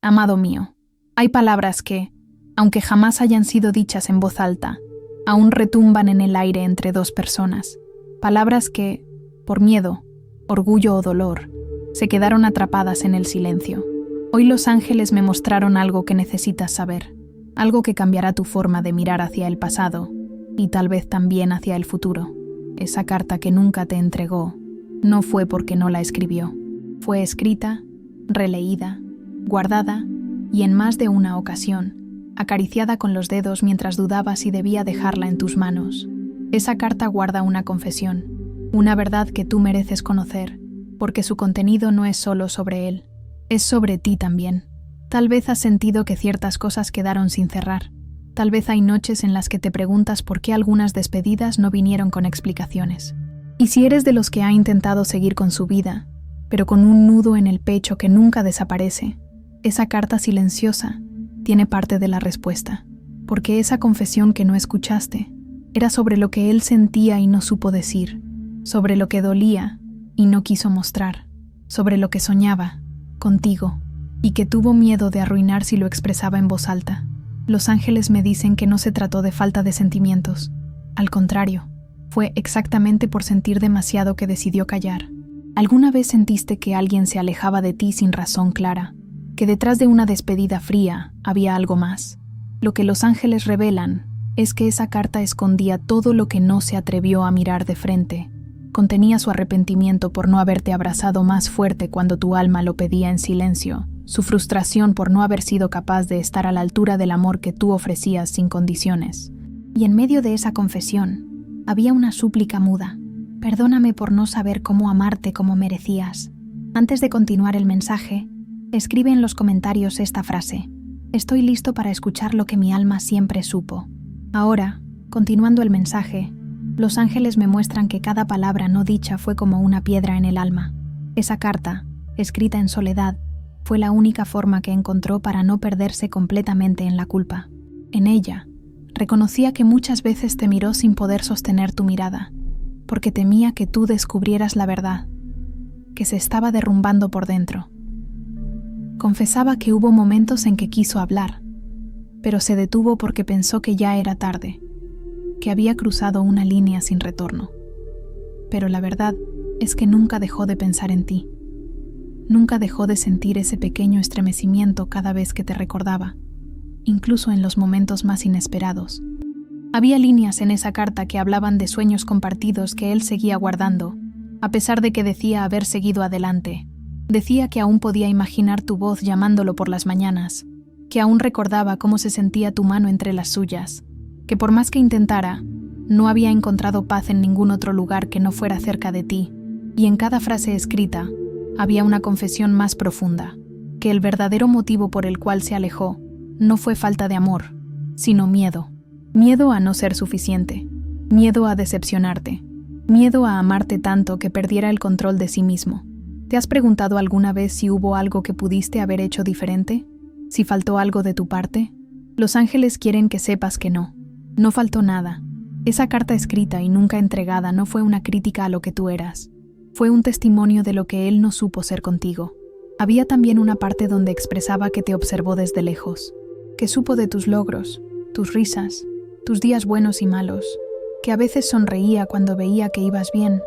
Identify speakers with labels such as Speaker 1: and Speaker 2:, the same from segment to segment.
Speaker 1: Amado mío, hay palabras que, aunque jamás hayan sido dichas en voz alta, aún retumban en el aire entre dos personas. Palabras que, por miedo, orgullo o dolor, se quedaron atrapadas en el silencio. Hoy los ángeles me mostraron algo que necesitas saber, algo que cambiará tu forma de mirar hacia el pasado y tal vez también hacia el futuro. Esa carta que nunca te entregó no fue porque no la escribió. Fue escrita, releída, guardada y en más de una ocasión, acariciada con los dedos mientras dudaba si debía dejarla en tus manos. Esa carta guarda una confesión, una verdad que tú mereces conocer, porque su contenido no es solo sobre él, es sobre ti también. Tal vez has sentido que ciertas cosas quedaron sin cerrar. Tal vez hay noches en las que te preguntas por qué algunas despedidas no vinieron con explicaciones. Y si eres de los que ha intentado seguir con su vida, pero con un nudo en el pecho que nunca desaparece, esa carta silenciosa tiene parte de la respuesta, porque esa confesión que no escuchaste era sobre lo que él sentía y no supo decir, sobre lo que dolía y no quiso mostrar, sobre lo que soñaba contigo y que tuvo miedo de arruinar si lo expresaba en voz alta. Los ángeles me dicen que no se trató de falta de sentimientos. Al contrario, fue exactamente por sentir demasiado que decidió callar. ¿Alguna vez sentiste que alguien se alejaba de ti sin razón clara? Que detrás de una despedida fría había algo más. Lo que los ángeles revelan es que esa carta escondía todo lo que no se atrevió a mirar de frente. Contenía su arrepentimiento por no haberte abrazado más fuerte cuando tu alma lo pedía en silencio, su frustración por no haber sido capaz de estar a la altura del amor que tú ofrecías sin condiciones. Y en medio de esa confesión, había una súplica muda. Perdóname por no saber cómo amarte como merecías. Antes de continuar el mensaje, escribe en los comentarios esta frase: estoy listo para escuchar lo que mi alma siempre supo. Ahora, continuando el mensaje, los ángeles me muestran que cada palabra no dicha fue como una piedra en el alma. Esa carta, escrita en soledad, fue la única forma que encontró para no perderse completamente en la culpa. En ella, reconocía que muchas veces te miró sin poder sostener tu mirada, porque temía que tú descubrieras la verdad, que se estaba derrumbando por dentro. Confesaba que hubo momentos en que quiso hablar, pero se detuvo porque pensó que ya era tarde, que había cruzado una línea sin retorno. Pero la verdad es que nunca dejó de pensar en ti. Nunca dejó de sentir ese pequeño estremecimiento cada vez que te recordaba, incluso en los momentos más inesperados. Había líneas en esa carta que hablaban de sueños compartidos que él seguía guardando, a pesar de que decía haber seguido adelante. Decía que aún podía imaginar tu voz llamándolo por las mañanas, que aún recordaba cómo se sentía tu mano entre las suyas, que por más que intentara, no había encontrado paz en ningún otro lugar que no fuera cerca de ti, y en cada frase escrita había una confesión más profunda, que el verdadero motivo por el cual se alejó no fue falta de amor, sino miedo. Miedo a no ser suficiente, miedo a decepcionarte, miedo a amarte tanto que perdiera el control de sí mismo. ¿Te has preguntado alguna vez si hubo algo que pudiste haber hecho diferente? ¿Si faltó algo de tu parte? Los ángeles quieren que sepas que no. No faltó nada. Esa carta escrita y nunca entregada no fue una crítica a lo que tú eras. Fue un testimonio de lo que él no supo ser contigo. Había también una parte donde expresaba que te observó desde lejos, que supo de tus logros, tus risas, tus días buenos y malos, que a veces sonreía cuando veía que ibas bien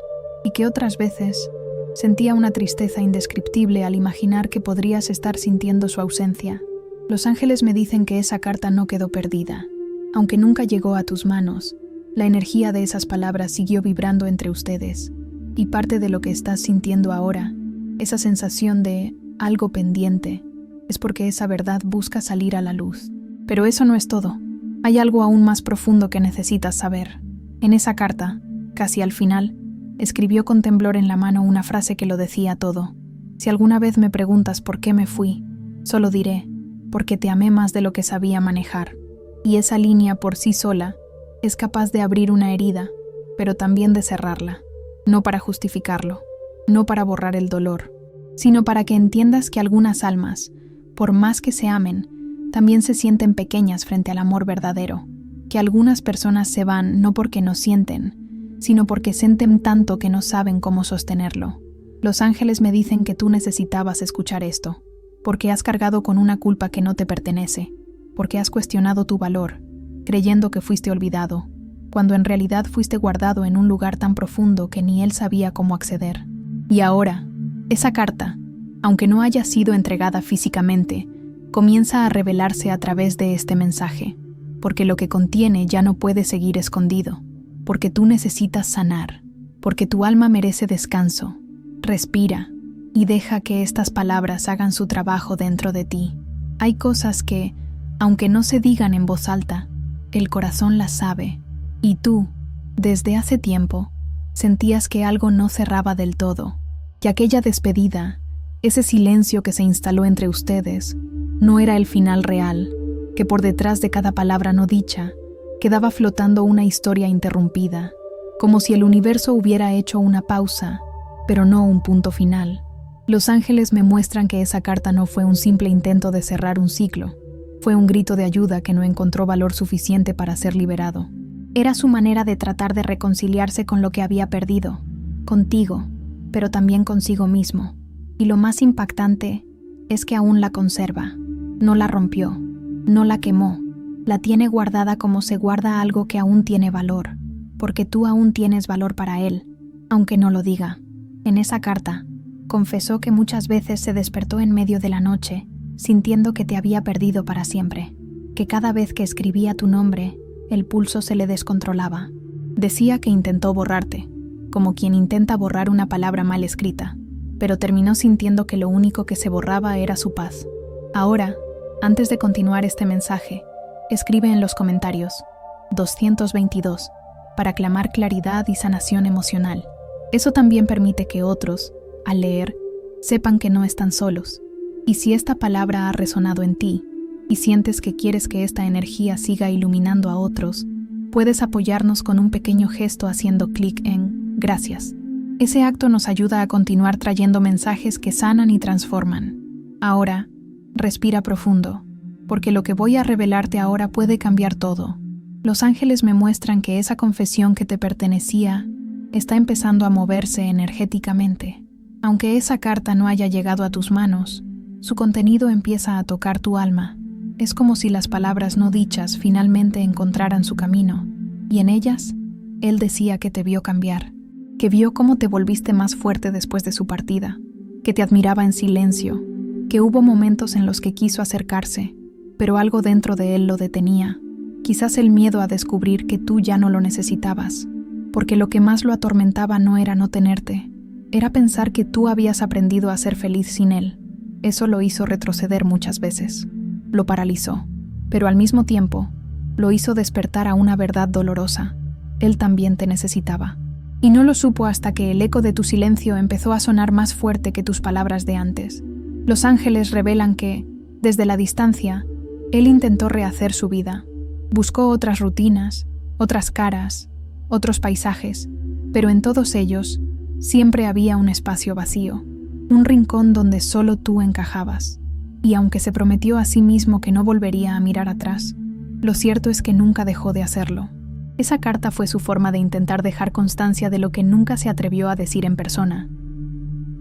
Speaker 1: y que otras veces sentía una tristeza indescriptible al imaginar que podrías estar sintiendo su ausencia. Los ángeles me dicen que esa carta no quedó perdida. Aunque nunca llegó a tus manos, la energía de esas palabras siguió vibrando entre ustedes, y parte de lo que estás sintiendo ahora, esa sensación de algo pendiente, es porque esa verdad busca salir a la luz. Pero eso no es todo. Hay algo aún más profundo que necesitas saber. En esa carta, casi al final, escribió con temblor en la mano una frase que lo decía todo. Si alguna vez me preguntas por qué me fui, solo diré, porque te amé más de lo que sabía manejar. Y esa línea por sí sola es capaz de abrir una herida, pero también de cerrarla. No para justificarlo, no para borrar el dolor, sino para que entiendas que algunas almas, por más que se amen, también se sienten pequeñas frente al amor verdadero, que algunas personas se van no porque no sienten, sino porque sienten tanto que no saben cómo sostenerlo. Los ángeles me dicen que tú necesitabas escuchar esto, porque has cargado con una culpa que no te pertenece, porque has cuestionado tu valor, creyendo que fuiste olvidado, cuando en realidad fuiste guardado en un lugar tan profundo que ni él sabía cómo acceder. Y ahora, esa carta, aunque no haya sido entregada físicamente, comienza a revelarse a través de este mensaje, porque lo que contiene ya no puede seguir escondido, porque tú necesitas sanar, porque tu alma merece descanso. Respira y deja que estas palabras hagan su trabajo dentro de ti. Hay cosas que, aunque no se digan en voz alta, el corazón las sabe, y tú, desde hace tiempo, sentías que algo no cerraba del todo, que aquella despedida, ese silencio que se instaló entre ustedes, no era el final real, que por detrás de cada palabra no dicha, quedaba flotando una historia interrumpida, como si el universo hubiera hecho una pausa, pero no un punto final. Los ángeles me muestran que esa carta no fue un simple intento de cerrar un ciclo, fue un grito de ayuda que no encontró valor suficiente para ser liberado. Era su manera de tratar de reconciliarse con lo que había perdido, contigo, pero también consigo mismo. Y lo más impactante es que aún la conserva, no la rompió, no la quemó, la tiene guardada como se guarda algo que aún tiene valor, porque tú aún tienes valor para él, aunque no lo diga. En esa carta, confesó que muchas veces se despertó en medio de la noche, sintiendo que te había perdido para siempre, que cada vez que escribía tu nombre, el pulso se le descontrolaba. Decía que intentó borrarte, como quien intenta borrar una palabra mal escrita, pero terminó sintiendo que lo único que se borraba era su paz. Ahora, antes de continuar este mensaje, escribe en los comentarios 222 para clamar claridad y sanación emocional. Eso también permite que otros, al leer, sepan que no están solos. Y si esta palabra ha resonado en ti, y sientes que quieres que esta energía siga iluminando a otros, puedes apoyarnos con un pequeño gesto haciendo clic en Gracias. Ese acto nos ayuda a continuar trayendo mensajes que sanan y transforman. Ahora, respira profundo, porque lo que voy a revelarte ahora puede cambiar todo. Los ángeles me muestran que esa confesión que te pertenecía está empezando a moverse energéticamente. Aunque esa carta no haya llegado a tus manos, su contenido empieza a tocar tu alma. Es como si las palabras no dichas finalmente encontraran su camino, y en ellas, él decía que te vio cambiar, que vio cómo te volviste más fuerte después de su partida, que te admiraba en silencio, que hubo momentos en los que quiso acercarse, pero algo dentro de él lo detenía, quizás el miedo a descubrir que tú ya no lo necesitabas, porque lo que más lo atormentaba no era no tenerte, era pensar que tú habías aprendido a ser feliz sin él. Eso lo hizo retroceder muchas veces. Lo paralizó, pero al mismo tiempo, lo hizo despertar a una verdad dolorosa. Él también te necesitaba. Y no lo supo hasta que el eco de tu silencio empezó a sonar más fuerte que tus palabras de antes. Los ángeles revelan que, desde la distancia, él intentó rehacer su vida. Buscó otras rutinas, otras caras, otros paisajes, pero en todos ellos, siempre había un espacio vacío, un rincón donde solo tú encajabas. Y aunque se prometió a sí mismo que no volvería a mirar atrás, lo cierto es que nunca dejó de hacerlo. Esa carta fue su forma de intentar dejar constancia de lo que nunca se atrevió a decir en persona,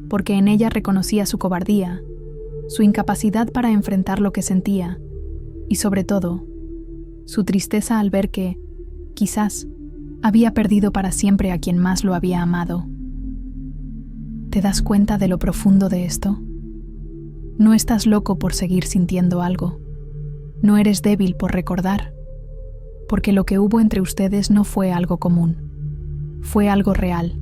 Speaker 1: porque en ella reconocía su cobardía, su incapacidad para enfrentar lo que sentía, y sobre todo, su tristeza al ver que, quizás, había perdido para siempre a quien más lo había amado. ¿Te das cuenta de lo profundo de esto? No estás loco por seguir sintiendo algo. No eres débil por recordar. Porque lo que hubo entre ustedes no fue algo común. Fue algo real.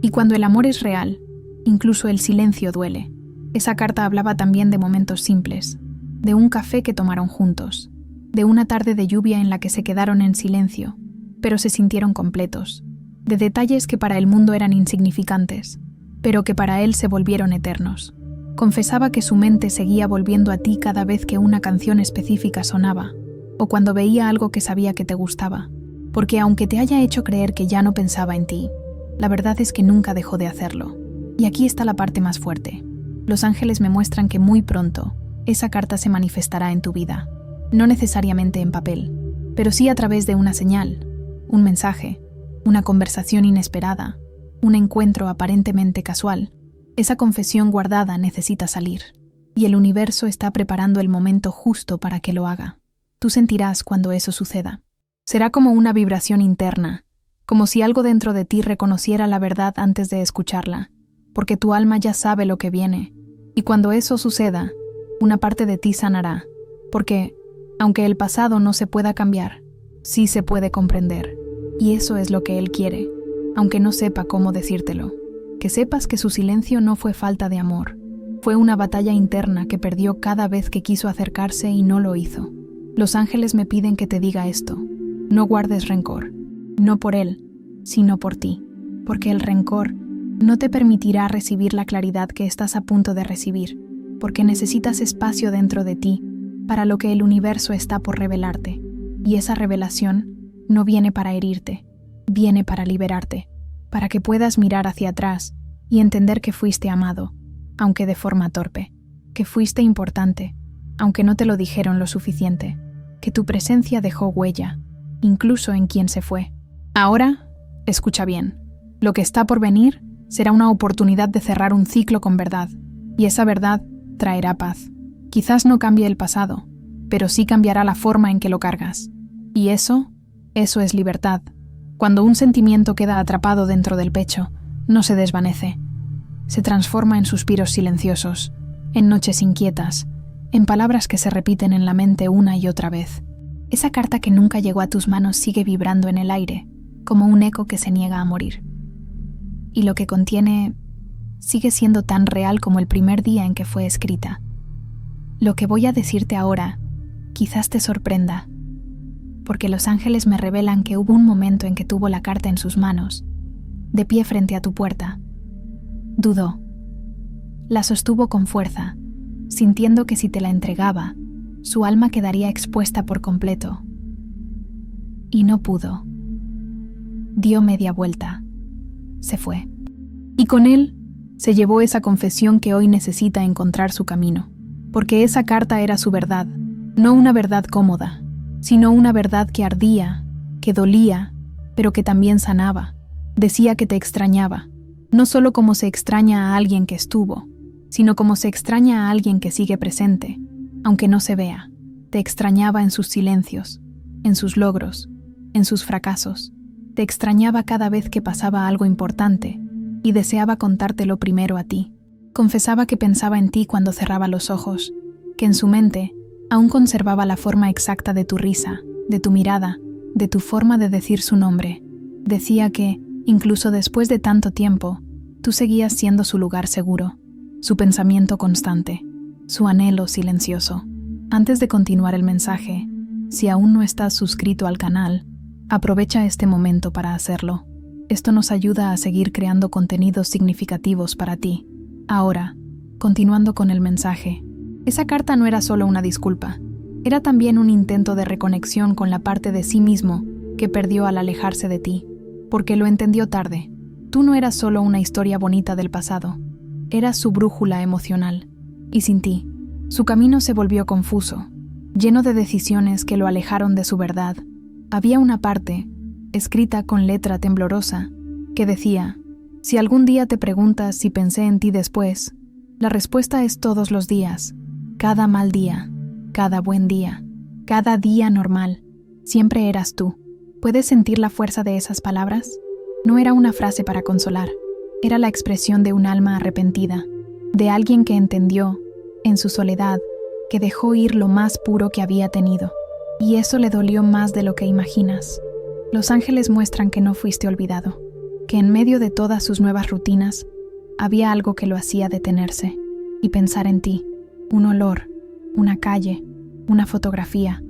Speaker 1: Y cuando el amor es real, incluso el silencio duele. Esa carta hablaba también de momentos simples, de un café que tomaron juntos, de una tarde de lluvia en la que se quedaron en silencio, pero se sintieron completos, de detalles que para el mundo eran insignificantes, pero que para él se volvieron eternos. Confesaba que su mente seguía volviendo a ti cada vez que una canción específica sonaba, o cuando veía algo que sabía que te gustaba, porque aunque te haya hecho creer que ya no pensaba en ti, la verdad es que nunca dejó de hacerlo. Y aquí está la parte más fuerte. Los ángeles me muestran que muy pronto, esa carta se manifestará en tu vida, no necesariamente en papel, pero sí a través de una señal, un mensaje, una conversación inesperada, un encuentro aparentemente casual. Esa confesión guardada necesita salir. y el universo está preparando el momento justo para que lo haga. Tú sentirás cuando eso suceda. Será como una vibración interna, como si algo dentro de ti reconociera la verdad antes de escucharla, porque tu alma ya sabe lo que viene, y cuando eso suceda, una parte de ti sanará, porque, aunque el pasado no se pueda cambiar, sí se puede comprender, y eso es lo que Él quiere, aunque no sepa cómo decírtelo. Que sepas que su silencio no fue falta de amor, fue una batalla interna que perdió cada vez que quiso acercarse y no lo hizo. Los ángeles me piden que te diga esto: no guardes rencor, no por Él, sino por ti, porque el rencor no te permitirá recibir la claridad que estás a punto de recibir, porque necesitas espacio dentro de ti para lo que el universo está por revelarte, y esa revelación no viene para herirte, viene para liberarte, para que puedas mirar hacia atrás y entender que fuiste amado, aunque de forma torpe, que fuiste importante, aunque no te lo dijeron lo suficiente, que tu presencia dejó huella, incluso en quien se fue. Ahora, escucha bien, lo que está por venir será una oportunidad de cerrar un ciclo con verdad, y esa verdad traerá paz. Quizás no cambie el pasado, pero sí cambiará la forma en que lo cargas. Y eso es libertad. Cuando un sentimiento queda atrapado dentro del pecho, no se desvanece. Se transforma en suspiros silenciosos, en noches inquietas, en palabras que se repiten en la mente una y otra vez. Esa carta que nunca llegó a tus manos sigue vibrando en el aire, como un eco que se niega a morir. Y lo que contiene sigue siendo tan real como el primer día en que fue escrita. Lo que voy a decirte ahora quizás te sorprenda, porque los ángeles me revelan que hubo un momento en que tuvo la carta en sus manos, de pie frente a tu puerta. Dudó. La sostuvo con fuerza, sintiendo que si te la entregaba, su alma quedaría expuesta por completo. Y no pudo. Dio media vuelta. Se fue. Y con él se llevó esa confesión que hoy necesita encontrar su camino, porque esa carta era su verdad, no una verdad cómoda, sino una verdad que ardía, que dolía, pero que también sanaba. Decía que te extrañaba, no solo como se extraña a alguien que estuvo, sino como se extraña a alguien que sigue presente, aunque no se vea. Te extrañaba en sus silencios, en sus logros, en sus fracasos. Te extrañaba cada vez que pasaba algo importante y deseaba contártelo primero a ti. Confesaba que pensaba en ti cuando cerraba los ojos, que en su mente aún conservaba la forma exacta de tu risa, de tu mirada, de tu forma de decir su nombre. Decía que, incluso después de tanto tiempo, tú seguías siendo su lugar seguro, su pensamiento constante, su anhelo silencioso. Antes de continuar el mensaje, si aún no estás suscrito al canal, aprovecha este momento para hacerlo. Esto nos ayuda a seguir creando contenidos significativos para ti. Ahora, continuando con el mensaje, esa carta no era solo una disculpa, era también un intento de reconexión con la parte de sí mismo que perdió al alejarse de ti, porque lo entendió tarde. Tú no eras solo una historia bonita del pasado, eras su brújula emocional, y sin ti, su camino se volvió confuso, lleno de decisiones que lo alejaron de su verdad. Había una parte, escrita con letra temblorosa, que decía: si algún día te preguntas si pensé en ti después, la respuesta es todos los días, cada mal día, cada buen día, cada día normal, siempre eras tú. ¿Puedes sentir la fuerza de esas palabras? No era una frase para consolar, era la expresión de un alma arrepentida, de alguien que entendió, en su soledad, que dejó ir lo más puro que había tenido. Y eso le dolió más de lo que imaginas. Los ángeles muestran que no fuiste olvidado, que en medio de todas sus nuevas rutinas, había algo que lo hacía detenerse y pensar en ti. Un olor, una calle, una fotografía,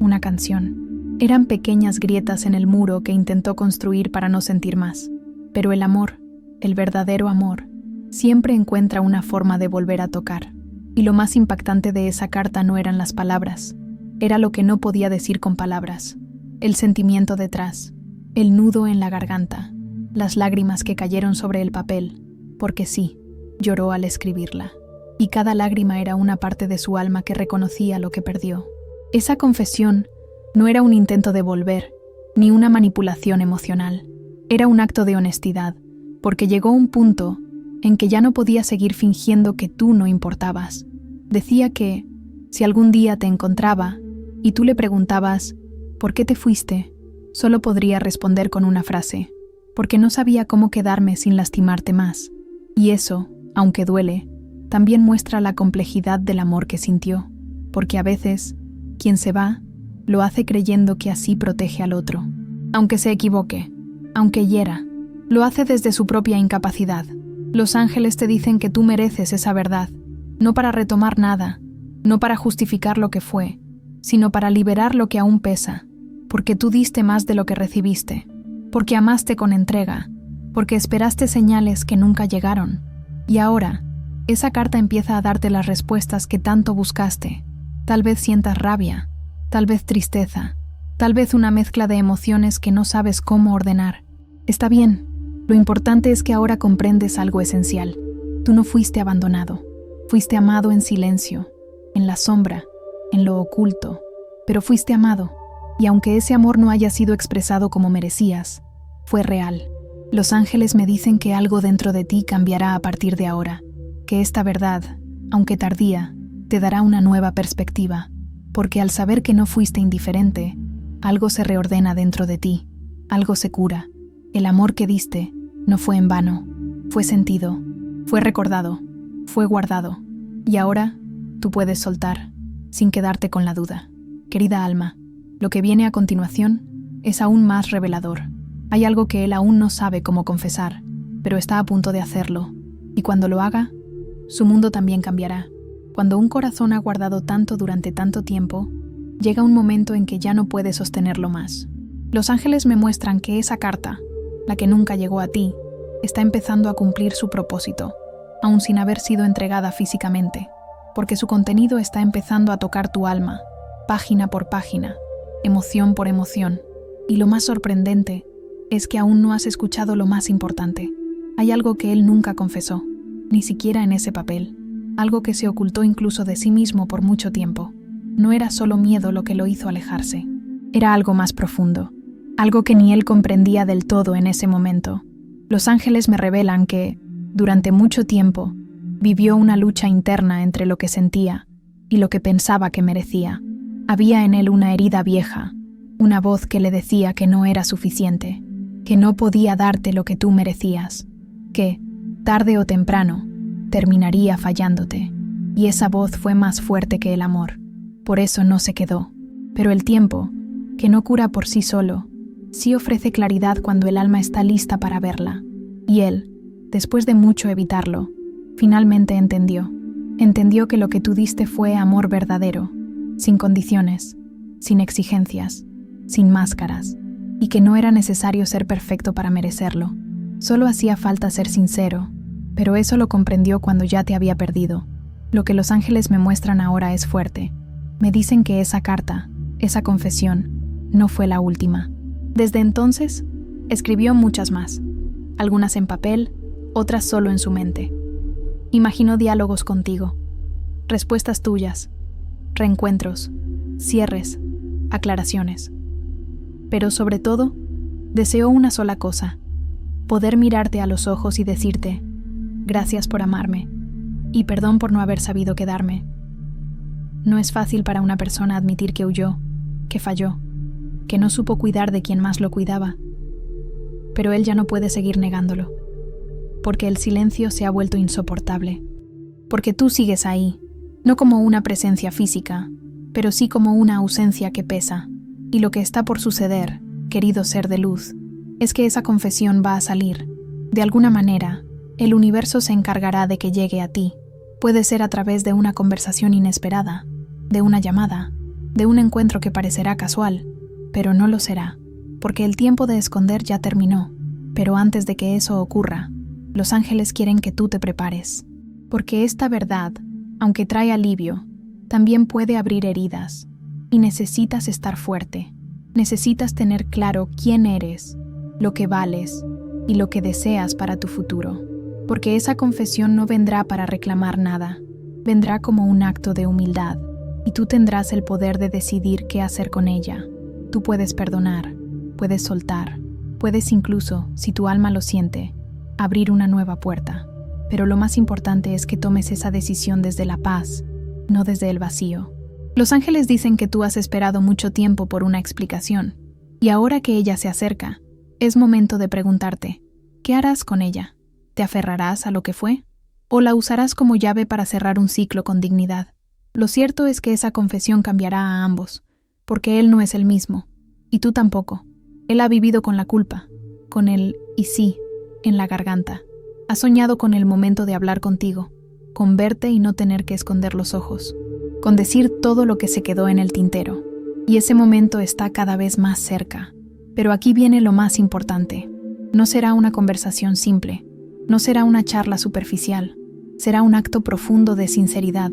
Speaker 1: una canción. Eran pequeñas grietas en el muro que intentó construir para no sentir más. Pero el amor, el verdadero amor, siempre encuentra una forma de volver a tocar. Y lo más impactante de esa carta no eran las palabras, era lo que no podía decir con palabras, el sentimiento detrás, el nudo en la garganta, las lágrimas que cayeron sobre el papel, porque sí, lloró al escribirla. Y cada lágrima era una parte de su alma que reconocía lo que perdió. Esa confesión no era un intento de volver, ni una manipulación emocional. Era un acto de honestidad, porque llegó un punto en que ya no podía seguir fingiendo que tú no importabas. Decía que, si algún día te encontraba y tú le preguntabas ¿por qué te fuiste?, solo podría responder con una frase: porque no sabía cómo quedarme sin lastimarte más. Y eso, aunque duele, también muestra la complejidad del amor que sintió, porque a veces, quien se va, lo hace creyendo que así protege al otro. Aunque se equivoque, aunque hiera, lo hace desde su propia incapacidad. Los ángeles te dicen que tú mereces esa verdad, no para retomar nada, no para justificar lo que fue, sino para liberar lo que aún pesa, porque tú diste más de lo que recibiste, porque amaste con entrega, porque esperaste señales que nunca llegaron. Y ahora, esa carta empieza a darte las respuestas que tanto buscaste. Tal vez sientas rabia, tal vez tristeza, tal vez una mezcla de emociones que no sabes cómo ordenar. Está bien, lo importante es que ahora comprendes algo esencial. Tú no fuiste abandonado, fuiste amado en silencio, en la sombra, en lo oculto, pero fuiste amado, y aunque ese amor no haya sido expresado como merecías, fue real. Los ángeles me dicen que algo dentro de ti cambiará a partir de ahora, que esta verdad, aunque tardía, te dará una nueva perspectiva, porque al saber que no fuiste indiferente, algo se reordena dentro de ti, algo se cura. El amor que diste no fue en vano, fue sentido, fue recordado, fue guardado, y ahora tú puedes soltar, sin quedarte con la duda. Querida alma, lo que viene a continuación es aún más revelador. Hay algo que él aún no sabe cómo confesar, pero está a punto de hacerlo, y cuando lo haga, su mundo también cambiará. Cuando un corazón ha guardado tanto durante tanto tiempo, llega un momento en que ya no puede sostenerlo más. Los ángeles me muestran que esa carta, la que nunca llegó a ti, está empezando a cumplir su propósito, aún sin haber sido entregada físicamente, porque su contenido está empezando a tocar tu alma, página por página, emoción por emoción. Y lo más sorprendente es que aún no has escuchado lo más importante. Hay algo que él nunca confesó, ni siquiera en ese papel, algo que se ocultó incluso de sí mismo por mucho tiempo. No era solo miedo lo que lo hizo alejarse, era algo más profundo, algo que ni él comprendía del todo en ese momento. Los ángeles me revelan que, durante mucho tiempo, vivió una lucha interna entre lo que sentía y lo que pensaba que merecía. Había en él una herida vieja, una voz que le decía que no era suficiente, que no podía darte lo que tú merecías, que, tarde o temprano, terminaría fallándote. Y esa voz fue más fuerte que el amor. Por eso no se quedó. Pero el tiempo, que no cura por sí solo, sí ofrece claridad cuando el alma está lista para verla. Y él, después de mucho evitarlo, finalmente entendió. Entendió que lo que tú diste fue amor verdadero, sin condiciones, sin exigencias, sin máscaras, y que no era necesario ser perfecto para merecerlo. Solo hacía falta ser sincero, pero eso lo comprendió cuando ya te había perdido. Lo que los ángeles me muestran ahora es fuerte. Me dicen que esa carta, esa confesión, no fue la última. Desde entonces, escribió muchas más, algunas en papel, otras solo en su mente. Imaginó diálogos contigo, respuestas tuyas, reencuentros, cierres, aclaraciones. Pero sobre todo, deseó una sola cosa: poder mirarte a los ojos y decirte, gracias por amarme, y perdón por no haber sabido quedarme. No es fácil para una persona admitir que huyó, que falló, que no supo cuidar de quien más lo cuidaba. Pero él ya no puede seguir negándolo, porque el silencio se ha vuelto insoportable. Porque tú sigues ahí, no como una presencia física, pero sí como una ausencia que pesa. Y lo que está por suceder, querido ser de luz, es que esa confesión va a salir. De alguna manera, el universo se encargará de que llegue a ti. Puede ser a través de una conversación inesperada, de una llamada, de un encuentro que parecerá casual, pero no lo será, porque el tiempo de esconder ya terminó. Pero antes de que eso ocurra, los ángeles quieren que tú te prepares, porque esta verdad, aunque trae alivio, también puede abrir heridas, y necesitas estar fuerte. Necesitas tener claro quién eres, lo que vales y lo que deseas para tu futuro, porque esa confesión no vendrá para reclamar nada, vendrá como un acto de humildad, y tú tendrás el poder de decidir qué hacer con ella. Tú puedes perdonar, puedes soltar, puedes incluso, si tu alma lo siente, abrir una nueva puerta. Pero lo más importante es que tomes esa decisión desde la paz, no desde el vacío. Los ángeles dicen que tú has esperado mucho tiempo por una explicación, y ahora que ella se acerca, es momento de preguntarte, ¿qué harás con ella? ¿Te aferrarás a lo que fue? ¿O la usarás como llave para cerrar un ciclo con dignidad? Lo cierto es que esa confesión cambiará a ambos, porque él no es el mismo, y tú tampoco. Él ha vivido con la culpa, con el «y sí» en la garganta. Ha soñado con el momento de hablar contigo, con verte y no tener que esconder los ojos, con decir todo lo que se quedó en el tintero. Y ese momento está cada vez más cerca. Pero aquí viene lo más importante. No será una conversación simple, no será una charla superficial, será un acto profundo de sinceridad.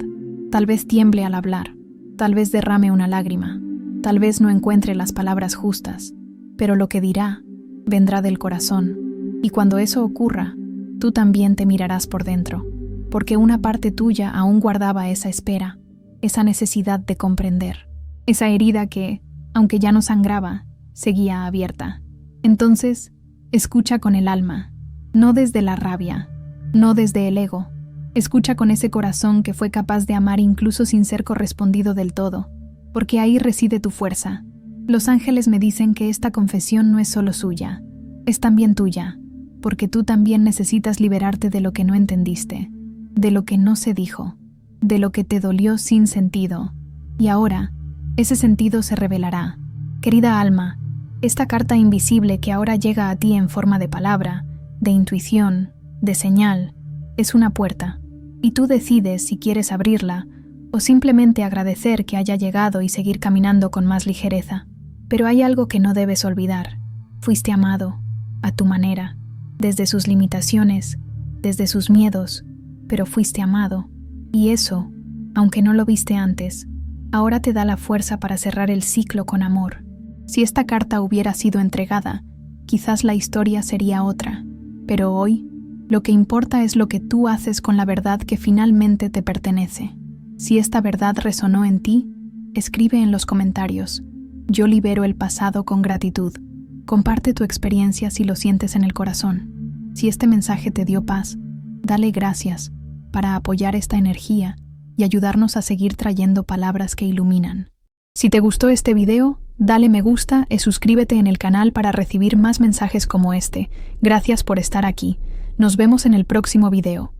Speaker 1: Tal vez tiemble al hablar, tal vez derrame una lágrima, tal vez no encuentre las palabras justas, pero lo que dirá vendrá del corazón. Y cuando eso ocurra, tú también te mirarás por dentro, porque una parte tuya aún guardaba esa espera, esa necesidad de comprender, esa herida que, aunque ya no sangraba, seguía abierta. Entonces, escucha con el alma, no desde la rabia, no desde el ego. Escucha con ese corazón que fue capaz de amar incluso sin ser correspondido del todo, porque ahí reside tu fuerza. Los ángeles me dicen que esta confesión no es solo suya, es también tuya, porque tú también necesitas liberarte de lo que no entendiste, de lo que no se dijo, de lo que te dolió sin sentido. Y ahora, ese sentido se revelará. Querida alma, esta carta invisible que ahora llega a ti en forma de palabra, de intuición, de señal, es una puerta, y tú decides si quieres abrirla o simplemente agradecer que haya llegado y seguir caminando con más ligereza. Pero hay algo que no debes olvidar. Fuiste amado, a tu manera, desde sus limitaciones, desde sus miedos, pero fuiste amado. Y eso, aunque no lo viste antes, ahora te da la fuerza para cerrar el ciclo con amor. Si esta carta hubiera sido entregada, quizás la historia sería otra. Pero hoy, lo que importa es lo que tú haces con la verdad que finalmente te pertenece. Si esta verdad resonó en ti, escribe en los comentarios. Yo libero el pasado con gratitud. Comparte tu experiencia si lo sientes en el corazón. Si este mensaje te dio paz, dale gracias para apoyar esta energía y ayudarnos a seguir trayendo palabras que iluminan. Si te gustó este video, dale me gusta y suscríbete en el canal para recibir más mensajes como este. Gracias por estar aquí. Nos vemos en el próximo video.